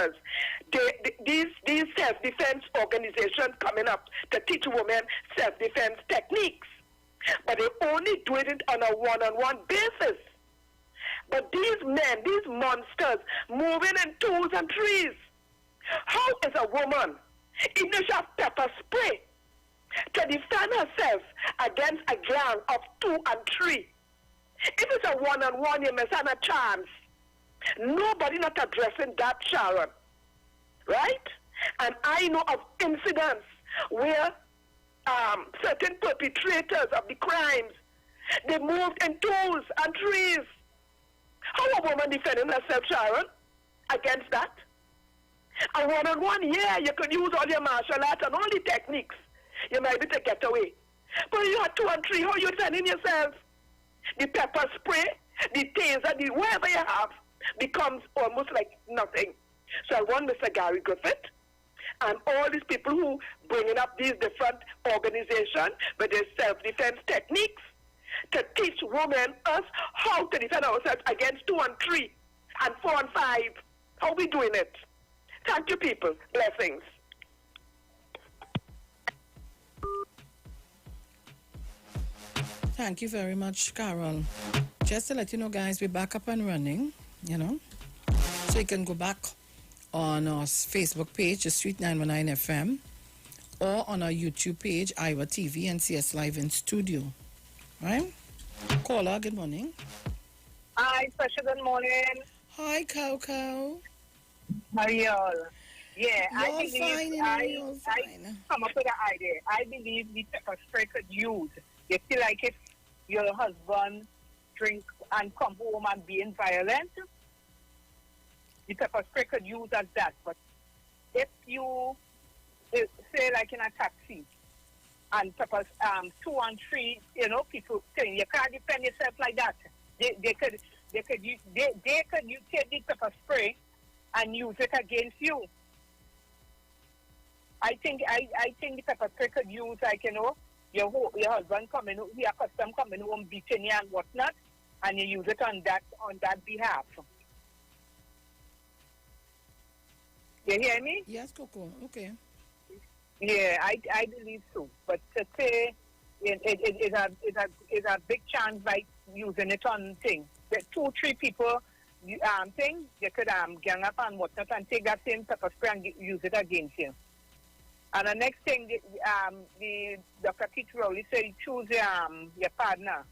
monsters. These self-defense organizations coming up to teach women self-defense techniques. But they only do it on a one-on-one basis. But these men, these monsters, moving in twos and threes. How is a woman, even if she has pepper spray, to defend herself against a gang of 2 and 3? If it's a one-on-one, you must have a chance. Nobody not addressing that, Sharon. Right? And I know of incidents where certain perpetrators of the crimes, they moved in twos and threes. How a woman defending herself, Sharon, against that? A one-on-one, yeah, you could use all your martial arts and all the techniques. You might be able to get away. But you are 2 and 3, how you defending yourself? The pepper spray, the taser, the whatever you have, becomes almost like nothing. So I want Mr. Gary Griffith and all these people who bringing up these different organizations with their self-defense techniques to teach women, us, how to defend ourselves against 2 and 3 and 4 and 5. How we doing it? Thank you, people. Blessings. Thank you very much, Carol. Just to let you know, guys, we're back up and running, So you can go back on our Facebook page, the Street 919 FM, or on our YouTube page, Iwer TV and CS Live in Studio. Right? Caller, good morning. Hi, Sasha, good morning. Hi, Coco. How are y'all? Yeah, you're fine. Come up with an idea. I believe the pepper spray could use. You feel like if your husband drink and come home and being violent, the pepper spray could use as that. But if you say like in a taxi and peppers 2 and 3, people saying you can't defend yourself like that. They could take the pepper spray and use it against you. I think the pepper spray could use your husband coming, he accustomed coming home beating you and whatnot, and you use it on that behalf. You hear me? Yes, Coco. Okay. Yeah, I believe so. But to say it's a big chance by using it on things. The 2, 3 people thing, they could gang up and whatnot and take that same pepper spray and use it against you. And the next thing, the Dr. Keith Rowley said, choose your partner.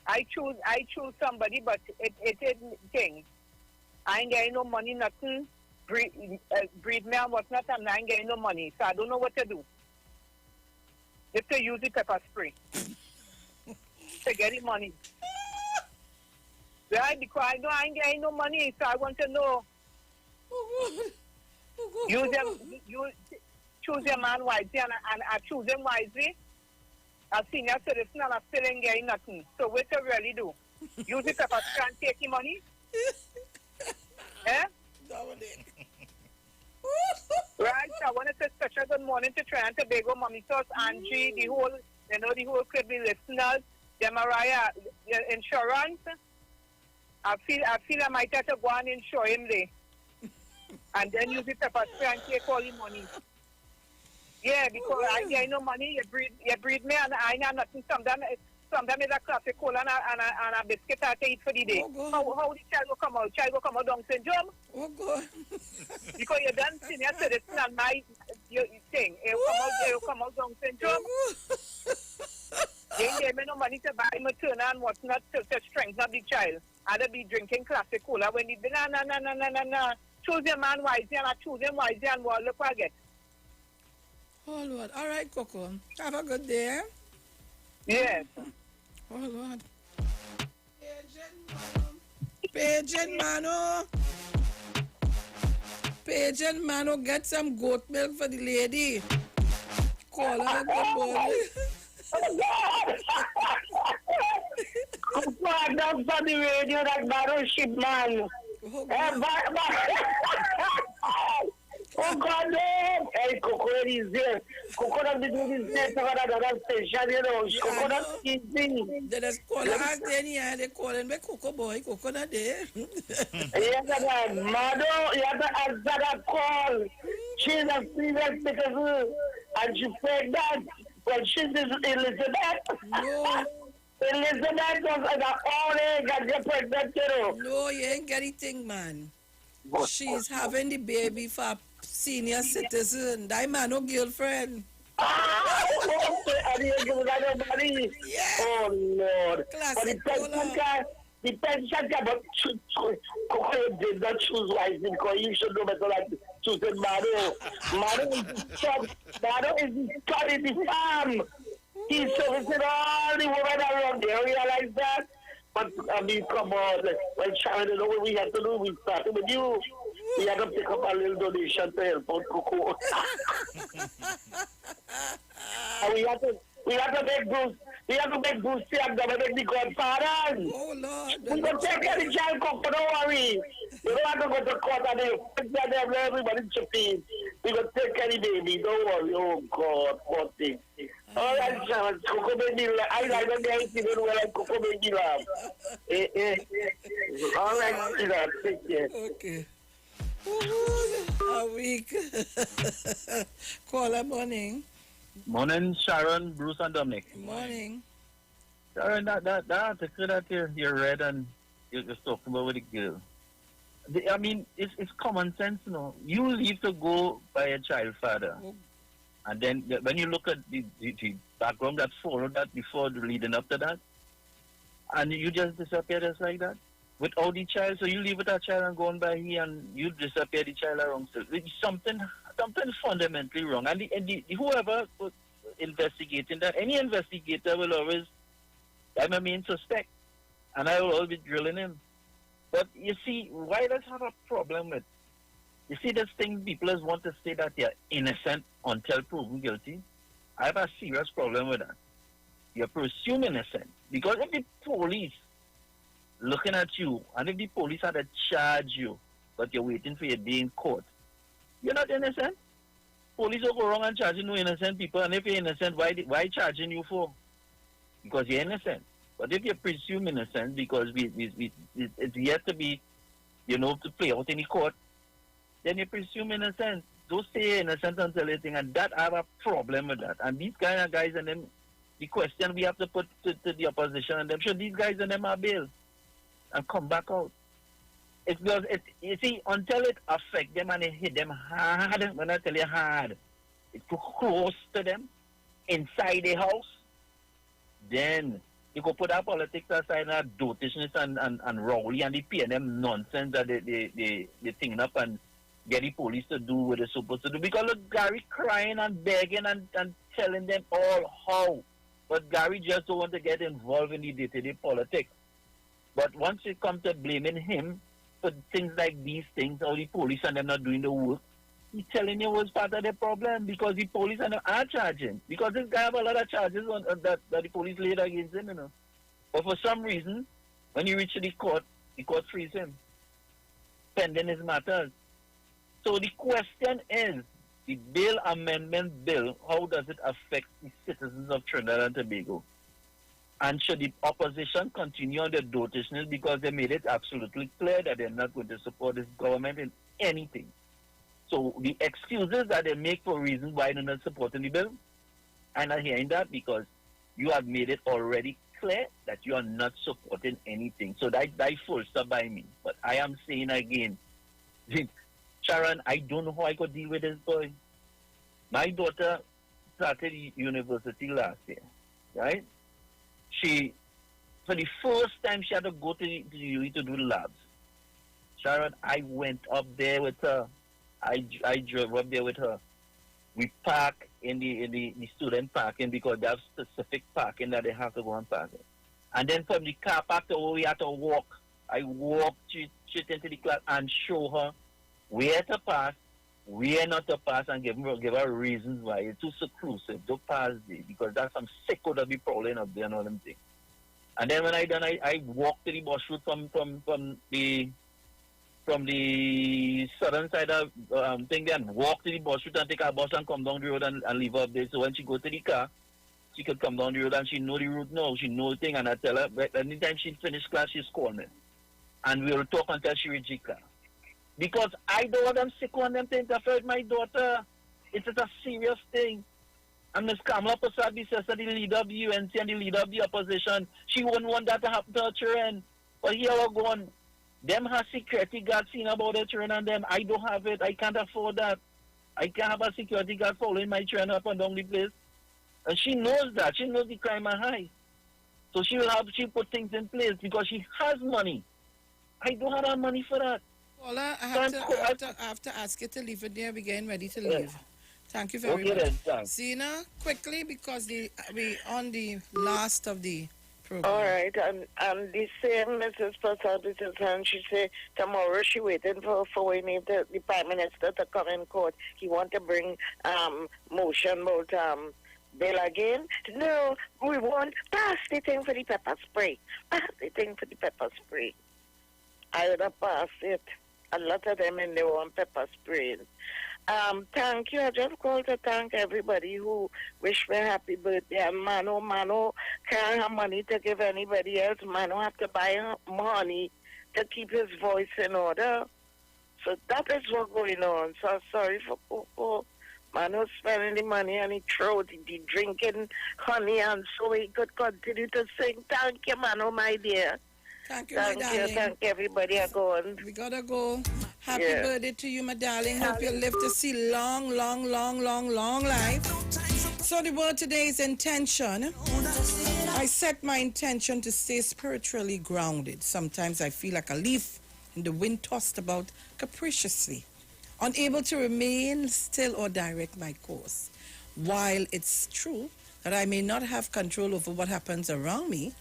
I choose somebody, but it isn't thing. I ain't getting no money, nothing. Breed me and whatnot, and I ain't getting no money. So I don't know what to do. If they use the pepper spray to get the money. Right? Because I ain't getting no money, so I want to know. Choose your man wisely, and I choose him wisely. A senior citizen, and I still ain't getting nothing. So what you really do? Use the pepper spray and take your money? Eh? Right, so I want to say special good morning to Trinidad and Tobago, Mommy Sauce, Angie, the whole Caribbean listeners, the Mariah, the insurance. I feel I might have to go and insure him there. And then use the pepper spray and take all the money. Yeah, because I get no money, you breed me, and I have nothing. Sometimes it's a classic cola and a biscuit I eat for the day. How the child will come out? Child will come out down syndrome? Oh, God. Because you done senior citizen and my thing. It'll come out down syndrome. They ain't give me no money to buy maternal and whatnot to strengthen the child. I'd be drinking classic cola when they no. Choose your man wisely, and I choose him wisely, and we'll look what I get. Oh, Lord. All right, Coco. Have a good day. Yes. Oh, Lord. Pigeon Mano. Pigeon Mano, get some goat milk for the lady. Call her. Good morning. Oh, God, that's on the radio, that battleship man. Oh, God. Oh, God, no. say coconut is there. Coconut between this place and another station, you know. Yeah, I Coconut know. is there. They just call her as then yeah, they calling me Coco boy, coconut there. Yes, man. Mado, you have to answer that call. She's a female citizen, and she said that, but she's Elizabeth. No, Elizabeth was at the old age and get pregnant, you know. no, you ain't get anything, man. She's having the baby for senior citizen. That man no girlfriend. Ah, okay, and you give that nobody. Yeah. Oh, Lord. But Classic cola. the pension guy, but Coco did not choose wisely because you should know better like choosing Mado. Mado is the son. Mado is the son in the farm. He's servicing all the women around there. Realize that? But, I mean, come on. When Sharon, you know what we have to do? We started with you. We had to pick up a little donation to help out Coco. And we have to make Bruce. We have to make Bruce and Dominic the godfathers. Oh Lord. We will take care of the child, Coco, don't worry. You don't have to go to court and everybody chipping. We will take care of the baby, don't worry. Oh God, what thing. All right, Sharon, Coco made me laugh. I don't get anything when like Coco made me laugh. All right, sweetheart, take care. Okay. A week. Caller morning. Morning, Sharon, Bruce, and Dominic. Morning. Sharon, that article that you read and you're just talking about with the girl. I mean, it's common sense, you know. You leave to go by a child father. Oh. And then when you look at the background that followed that before leading up to that, and you just disappear just like that without the child. So you leave with that child and go on by here and you disappear the child around. So it's something fundamentally wrong. And whoever was investigating that, any investigator will always, I'm a main suspect. And I will always be drilling him. But you see, why does have a problem with? You see, this thing people just want to say that they're innocent until proven guilty. I have a serious problem with that. You presume innocent. Because if the police looking at you, and if the police had to charge you, but you're waiting for your day in court, you're not innocent. Police will go wrong and charging no innocent people. And if you're innocent, why charging you for? Because you're innocent. But if you presume innocent, because it's yet to be, to play out in the court, then you presume innocent. Don't say innocent until anything, and that I have a problem with that. And these kind of guys and them, the question we have to put to the opposition and them, sure these guys and them are bail and come back out. It's because you see, until it affect them and it hit them hard, when I tell you hard, it's too close to them, inside the house, then you could put our politics aside and dotishness and rowdy and they pay them nonsense that they thinking up and get the police to do what they're supposed to do. Because look, Gary crying and begging and telling them all how. But Gary just don't want to get involved in the day-to-day politics. But once it comes to blaming him for things like these things, or the police and them not doing the work, he's telling you was part of the problem because the police and them are charging. Because this guy have a lot of charges on, that the police laid against him, But for some reason, when he reaches the court frees him, pending his matters. So the question is, the bail amendment bill, how does it affect the citizens of Trinidad and Tobago? And should the opposition continue on the dotishness because they made it absolutely clear that they're not going to support this government in anything? So the excuses that they make for reasons why they're not supporting the bill, I'm not hearing that because you have made it already clear that you are not supporting anything. So that full stop by me. But I am saying again, Sharon, I don't know how I could deal with this boy. My daughter started university last year, right? For the first time, she had to go to the UE to do the labs. Sharon, I went up there with her. I drove up there with her. We park in the student parking because they have specific parking that they have to go and park it. And then from the car park to where we had to walk, I walked straight into the class and show her where to pass, where not to pass, and give her reasons why. It's too seclusive. Don't pass there because that's some sicko that be prowling up there and all them things. And then when I walked to the bus route from from the southern side of thing there and walk to the bus route and take her bus and come down the road and leave her up there. So when she go to the car, she could come down the road and she know the route now. She know the thing, and I tell her, but anytime she finish class, she's call me. And we'll talk until she reach class. Because I don't want them sick on them to interfere with my daughter. It is a serious thing. And Ms. Kamala Prasad, the sister, the leader of the UNC and the leader of the opposition, she wouldn't want that to happen to her children. But here we're going. Them has security guards seen about their children and them. I don't have it. I can't afford that. I can't have a security guard following my children up and down the place. And she knows that. She knows the crime are high. So she put things in place because she has money. I don't have that money for that. Paula, I have to ask you to leave it there. We're getting ready to leave. Thank you very much. Then, Zena, quickly, because we on the last of the program. All right, and the same Mrs. Prasad, and she said tomorrow she waiting for we need the Prime Minister to come in court. He want to bring motion about bill again. No, we want pass the thing for the pepper spray. Pass the thing for the pepper spray. I would have passed it. A lot of them in there want pepper spray. Thank you. I just called to thank everybody who wished me happy birthday. And Mano can't have money to give anybody else. Mano have to buy money to keep his voice in order. So that is what's going on. So sorry for Coco. Mano spending the money and he throw the drinking honey and so he could continue to sing. Thank you, Mano, my dear. Thank you, my darling. Thank you, everybody. I'm going. We gotta go. Happy birthday to you, my darling. Hope you live to see long life. So the word today is intention. I set my intention to stay spiritually grounded. Sometimes I feel like a leaf in the wind tossed about capriciously, unable to remain still or direct my course. While it's true that I may not have control over what happens around me,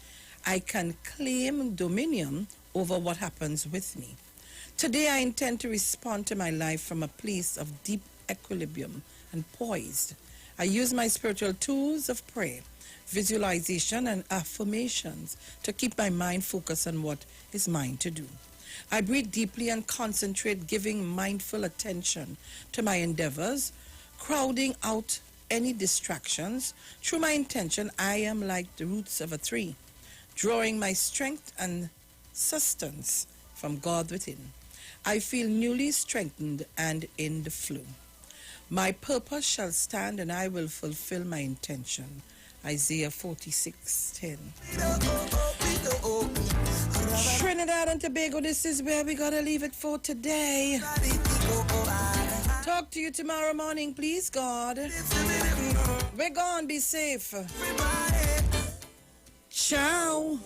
I can claim dominion over what happens with me. Today I intend to respond to my life from a place of deep equilibrium and poised. I use my spiritual tools of prayer, visualization, and affirmations to keep my mind focused on what is mine to do. I breathe deeply and concentrate, giving mindful attention to my endeavors, crowding out any distractions. Through my intention, I am like the roots of a tree, drawing my strength and sustenance from God within. I feel newly strengthened and in the flow. My purpose shall stand and I will fulfill my intention. Isaiah 46:10. Trinidad and Tobago, this is where we gotta leave it for today. Talk to you tomorrow morning, please, God. We're gone, be safe. Ciao.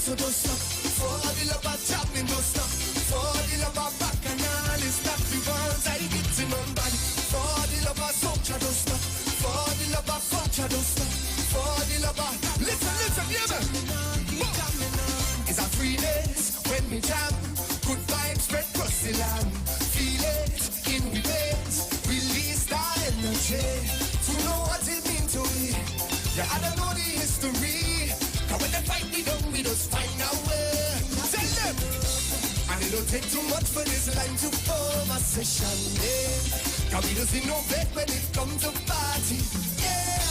So don't stop. For the love of jamming, don't stop. For the love of bacchanal, it's not the ones I get in my body. For the love of soldier, don't stop. For the love of culture, don't stop. For the love of listen, hear me. It's a free days when we jam. Good vibes spread across the land. Feel it in the veins. Release the energy. To know what it means to me. Yeah, I don't know the history. When they fight me down, we just find our way. Tell them. And it don't take too much for this line to form a session, yeah. Cause we don't see no bet when it comes to party, yeah.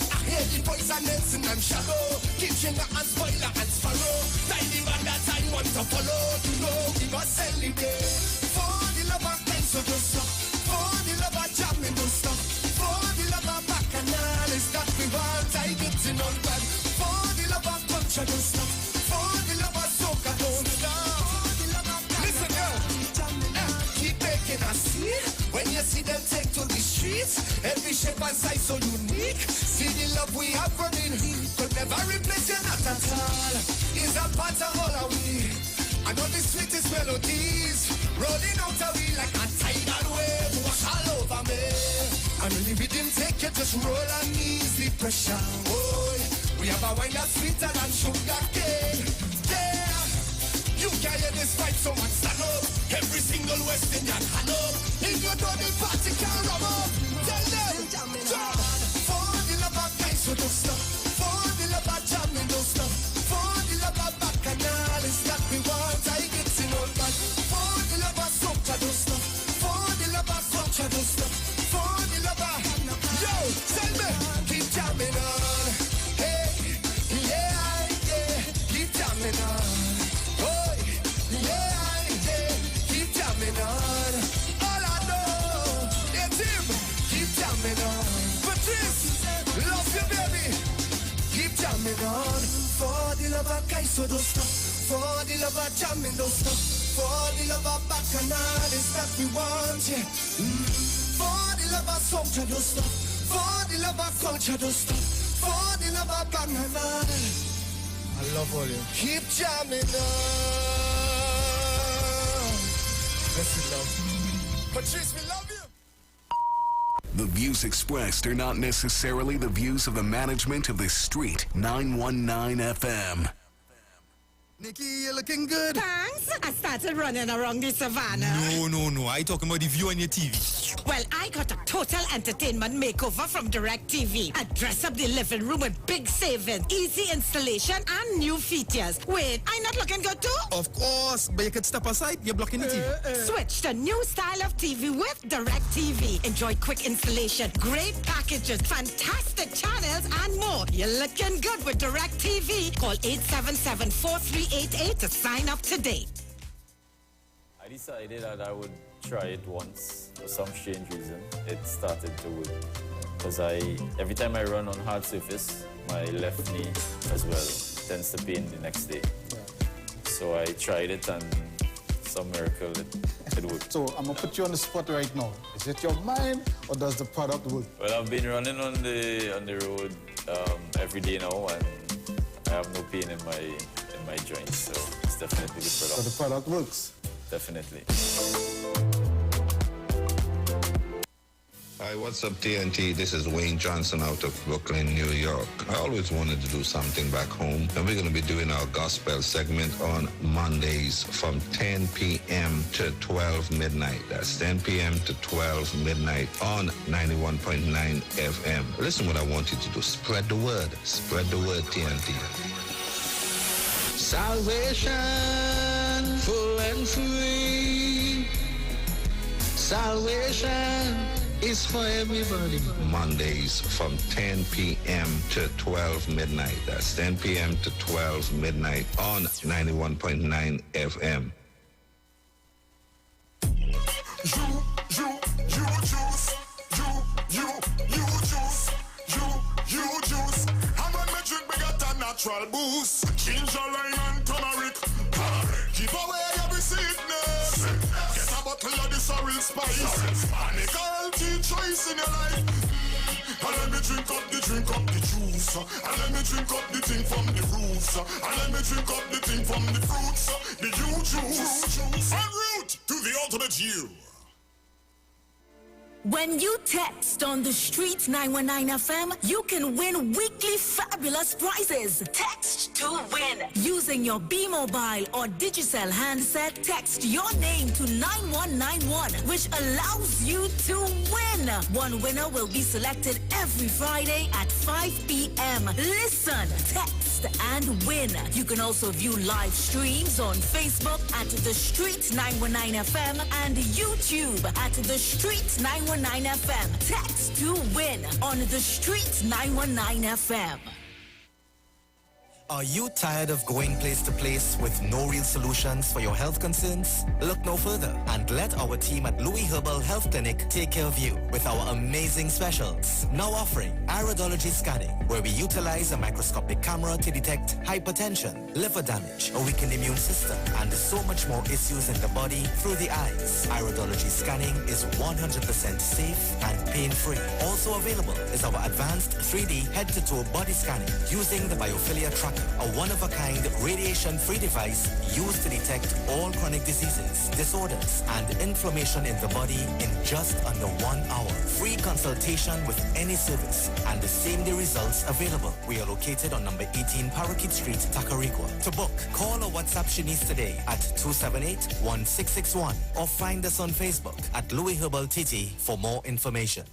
I hear the boys are dancing and shallow. Kitchen and spoiler and sparrow. Tiny man that I want to follow. You know we must celebrate. For the love of time, so don't stop. For the love of jamming, don't stop. For the love of bacchanal, it's that we want. I get in on bad. Don't stop. For the love of soca, don't stop. Listen, girl, keep making us see. When you see them take to the streets, every shape and size so unique. See the love we have running, could never replace you, not at all. Is a part of all of we. I know the sweetest melodies, rolling out of we like a tidal wave, wash all over me. And when the rhythm take you, just roll and ease the pressure. Oh, we have a wine that's sweeter than sugar cane. Yeah, you can hear this fight, so much stand up. Every single West Indian hand up. If you know the party can rub up, tell them, jump. For the love of so don't stop. For the love of jamming, don't stop. For the love of bacchanal, it's that we want. I get in on bad. For the love of soca, don't stop. For the love of culture, don't stop. For the love of yo, tell me, keep jamming on. Hey, yeah, yeah, keep jamming on. Oh, yeah, yeah, keep jamming on. All I know, it's him. Keep jamming on. Patrice, love you, baby. Keep jamming on. For the love of guys, so don't stop. For the love of jamming, don't stop. For the love of bacchanal, it's that we want, yeah. For the love of soldier, don't stop. For the love of culture, don't stop. For the love of bacchanal. I love all you. Keep jamming on. Blessed love. Patrice, we love you. The views expressed are not necessarily the views of the management of the Street 919 FM. Nikki, you're looking good. Thanks. I started running around the savannah. No. I talking about the view on your TV. Well, I got a total entertainment makeover from DirecTV. I dress up the living room with big savings, easy installation, and new features. Wait, I'm not looking good too? Of course, but you could step aside. You're blocking the TV. Switch to new style of TV with DirecTV. Enjoy quick installation, great packages, fantastic channels, and more. You're looking good with DirecTV. Call 877-4388 to sign up today. I decided that I would try it once for some strange reason. It started to work because every time I run on hard surface, my left knee as well tends to pain the next day. So I tried it and some miracle it worked. So I'm gonna put you on the spot right now. Is it your mind or does the product work? Well, I've been running on the road every day now, and I have no pain in my joints. So it's definitely the product. So the product works. Definitely. Hi, what's up, TNT? This is Wayne Johnson out of Brooklyn, New York. I always wanted to do something back home, and we're going to be doing our gospel segment on Mondays from 10 p.m. to 12 midnight. That's 10 p.m. to 12 midnight on 91.9 FM. Listen what I want you to do. Spread the word. Spread the word, TNT. Salvation, full and free. Salvation is for everybody. Mondays from 10 p.m. to 12 midnight. That's 10 p.m. to 12 midnight on 91.9 FM. You juice. I'm on my drink, we got a natural boost. Ginger, lime, and turmeric. Give away every sickness. Get a bottle of this real spice. Make a healthy choice in your life. And let me drink up the juice. And let me drink up the thing from the roots. And let me drink up the thing from the fruits. The you juice. En route to the ultimate you. When you text on the Street 919 FM, you can win weekly fabulous prizes. Text to win. Using your B-Mobile or Digicel handset, text your name to 9191, which allows you to win. One winner will be selected every Friday at 5 p.m. Listen, text and win. You can also view live streams on Facebook at The Street 919 FM and YouTube at The Street 919 FM. Text to win on The Street 919 FM. Are you tired of going place to place with no real solutions for your health concerns? Look no further and let our team at Louis Herbal Health Clinic take care of you with our amazing specials. Now offering iridology scanning, where we utilize a microscopic camera to detect hypertension, liver damage, a weakened immune system, and so much more issues in the body through the eyes. Iridology scanning is 100% safe and pain-free. Also available is our advanced 3D head-to-toe body scanning using the biophilia tracker, a one-of-a-kind radiation-free device used to detect all chronic diseases, disorders, and inflammation in the body in just under 1 hour. Free consultation with any service and the same-day results available. We are located on number 18 Parakeet Street, Tacarigua. To book, call or WhatsApp Shanice today at 278-1661 or find us on Facebook at Louis Herbal TT for more information.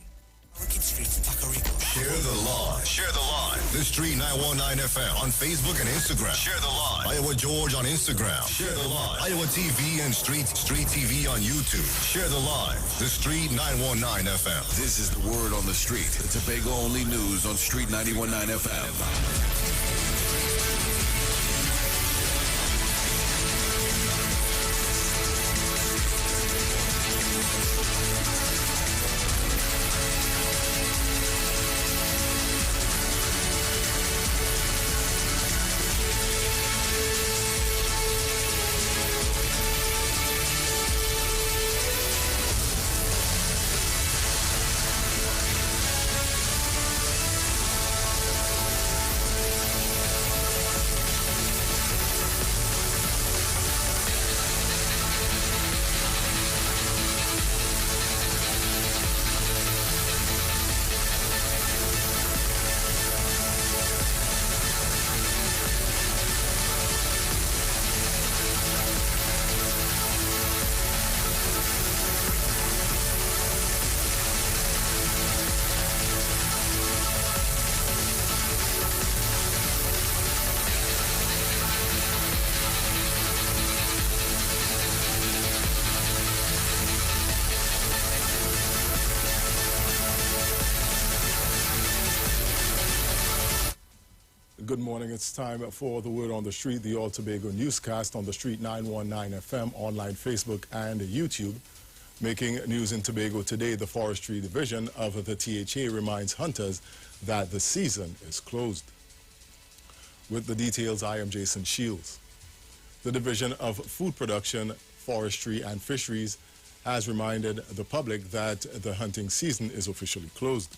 Parakeet Street, Tacarigua. Share the line. Share the line. The Street 919 FM on Facebook and Instagram. Share the line. Iowa George on Instagram. Share the line. Iowa TV and Street TV on YouTube. Share the line. The Street 919 FM. This is the word on the street. The Tobago only news on Street 919 FM. Good morning. It's time for the Word on the Street, the All Tobago newscast on the Street 919 FM, online, Facebook, and YouTube. Making news in Tobago today, the Forestry Division of the THA reminds hunters that the season is closed. With the details, I am Jason Shields. The Division of Food Production, Forestry, and Fisheries has reminded the public that the hunting season is officially closed.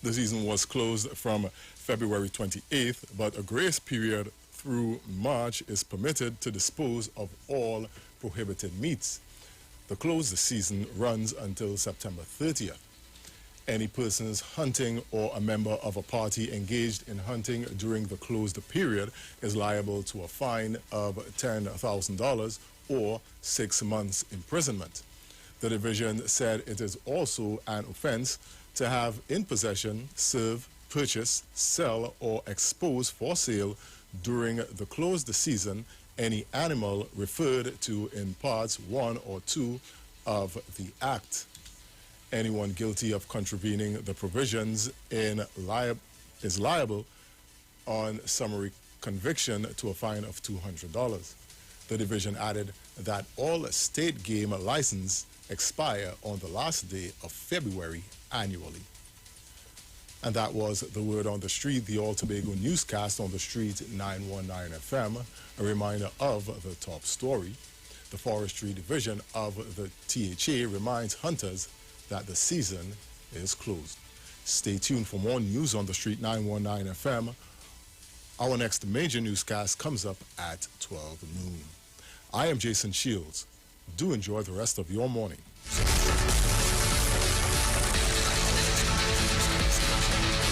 The season was closed from February 28th, but a grace period through March is permitted to dispose of all prohibited meats. The closed season runs until September 30th. Any persons hunting or a member of a party engaged in hunting during the closed period is liable to a fine of $10,000 or 6 months imprisonment. The division said it is also an offense to have in possession, serve, purchase, sell, or expose for sale during the closed season any animal referred to in parts 1 or 2 of the Act. Anyone guilty of contravening the provisions is liable on summary conviction to a fine of $200. The division added that all state game licenses expire on the last day of February annually. And that was the Word on the Street, the All Tobago newscast on the Street 919 FM. A reminder of the top story. The Forestry Division of the THA reminds hunters that the season is closed. Stay tuned for more news on the Street 919 FM. Our next major newscast comes up at 12 noon. I am Jason Shields. Do enjoy the rest of your morning.